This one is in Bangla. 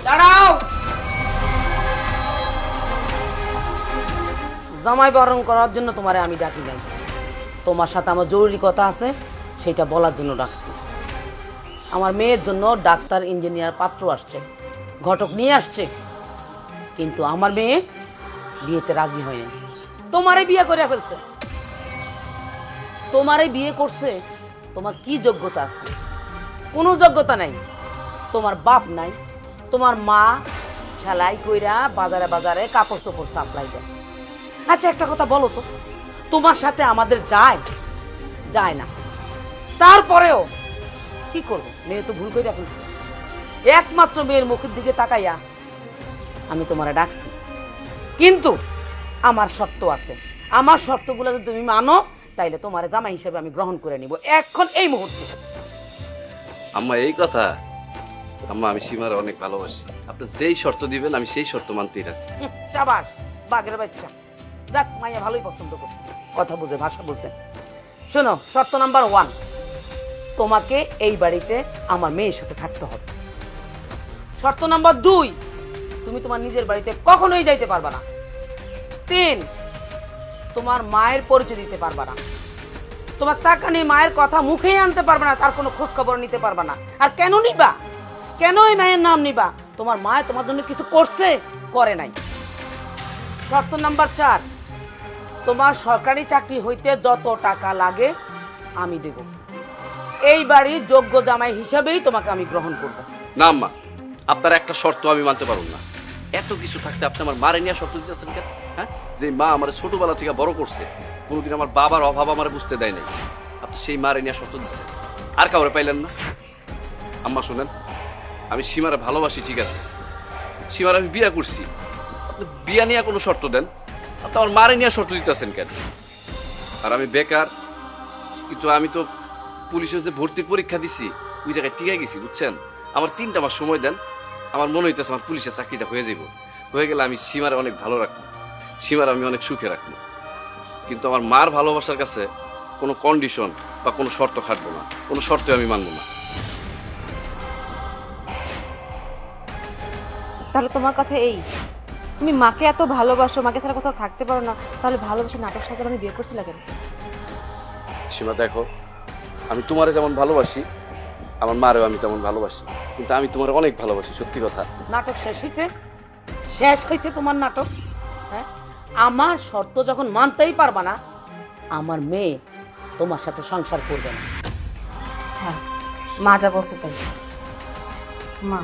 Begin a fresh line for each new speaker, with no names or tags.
দাঁড়াও। জামাই বরণ করার জন্য তোমারে আমি ডাকি নাই, তোমার সাথে আমার জরুরি কথা আছে, সেটা বলার জন্য ডাকছি। আমার মেয়ের জন্য ডাক্তার ইঞ্জিনিয়ার পাত্র আসছে, ঘটক নিয়ে আসছে, কিন্তু আমার মেয়ে বিয়েতে রাজি হয়নি। তোমারে বিয়ে করে ফেলছে। তোমারে বিয়ে করছে, তোমার কি যোগ্যতা আছে? কোনো যোগ্যতা নাই। তোমার বাপ নাই, তোমার মা সেলাই কইরা বাজারে বাজারে কাপড় চোপড় সাপ্লাই দেয়। আচ্ছা একটা কথা বলো তো, তোমার সাথে আমাদের যায় না, তারপরেও কি করবো? মেয়ে তো ভুল করে ফেলছে। একমাত্র মেয়ের মুখের দিকে তাকাইয়া আমি তোমারে ডাকছি, কিন্তু আমার শর্ত আছে। আমার শর্তগুলো যদি তুমি মানো, তাইলে তোমার জামাই হিসেবে আমি গ্রহণ করে নিব এখন এই মুহূর্তে।
আম্মা এই কথা? আম্মা আমি সীমার অনেক ভালোবাসি, আপনি যেই শর্ত দিবেন আমি সেই শর্ত মানতেই আছি।
শাবাশ, বাঘের বাচ্চা। দেখ মাইয়া ভালোই পছন্দ করছে, কথা বুঝে, ভাষা বুঝে। শোনো, শর্ত নাম্বার 1, তোমাকে এই বাড়িতে আমার মেয়ের সাথে থাকতে হবে। শর্ত নাম্বার 2, তুমি তোমার নিজের বাড়িতে কখনোই যাইতে পারবা না। 3, তোমার মায়ের পরিচয় দিতে পারবা না। তোমার টাকা নিয়ে মায়ের কথা মুখেই আনতে পারবে না, তার কোনো খোঁজ খবর নিতে পারবা না। আর কেন নিবা? কেন এই মায়ের নাম নিবা? তোমার মা তোমার জন্য কিছু করছে? করে নাই। শর্ত নাম্বার 4, তোমার সরকারি চাকরি হইতে যত টাকা লাগে আমি দেব। এই বাড়ির যোগ্য জামাই হিসাবেই তোমাকে আমি গ্রহণ করব।
না আম্মা, আপনার একটা শর্ত আমি মানতে পারব না। এত কিছু থাকতে আপনি আমার মারে নিয়ে শর্ত দিতেছেন কেন? হ্যাঁ, যে মা আমার ছোটবেলা থেকে বড় করছে, কোনোদিন আমার বাবার অভাব আমার বুঝতে দেয় নাই, আপনি সেই মারে নিয়ে শর্ত দিচ্ছেন। আর কাউরে পাইলেন না? আম্মা শুনেন, আমি সীমারে ভালোবাসি, ঠিক আছে, সীমার আমি বিয়ে করছি, আপনি বিয়া নিয়ে কোনো শর্ত দেন, আপনি আমার মারে নিয়ে শর্ত দিতেছেন কেন? আর আমি বেকার, কিন্তু আমি তো পুলিশের যে ভর্তির পরীক্ষা দিছি ওই জায়গায় টিকে গেছি, বুঝছেন? আমার 3টা মাস সময় দেন, আমার মনে হইতেছে আমার পুলিশের চাকরিটা হয়ে যাব। হয়ে গেলে আমি সীমারে অনেক ভালো রাখবো, সীমার আমি অনেক সুখে রাখবো, কিন্তু আমার মার ভালোবাসার কাছে কোনো কন্ডিশন বা কোনো শর্ত খাটবো না, কোনো শর্ত আমি মানবো না।
তাহলে তোমার কথা এই, তুমি মাকে এত ভালোবাসো, মাকে ছাড়া কোথাও থাকতে পারো না, তাহলে ভালোবাসে নাটক সাজানো আমি বিয়ে করছিলাম কেন?
সীমা দেখো, আমি তোমারে যেমন ভালোবাসি আমার মারেও আমি তেমন ভালোবাসি, কিন্তু আমি তোমার অনেক ভালোবাসি, সত্যি কথা।
নাটক শেষ হয়েছে? শেষ হয়েছে তোমার নাটক? হ্যাঁ, আমার শর্ত যখন মানতেই পারবা না, আমার মেয়ে তোমার সাথে সংসার করবে না।
হ্যাঁ, মা যা বলছে তাই। মা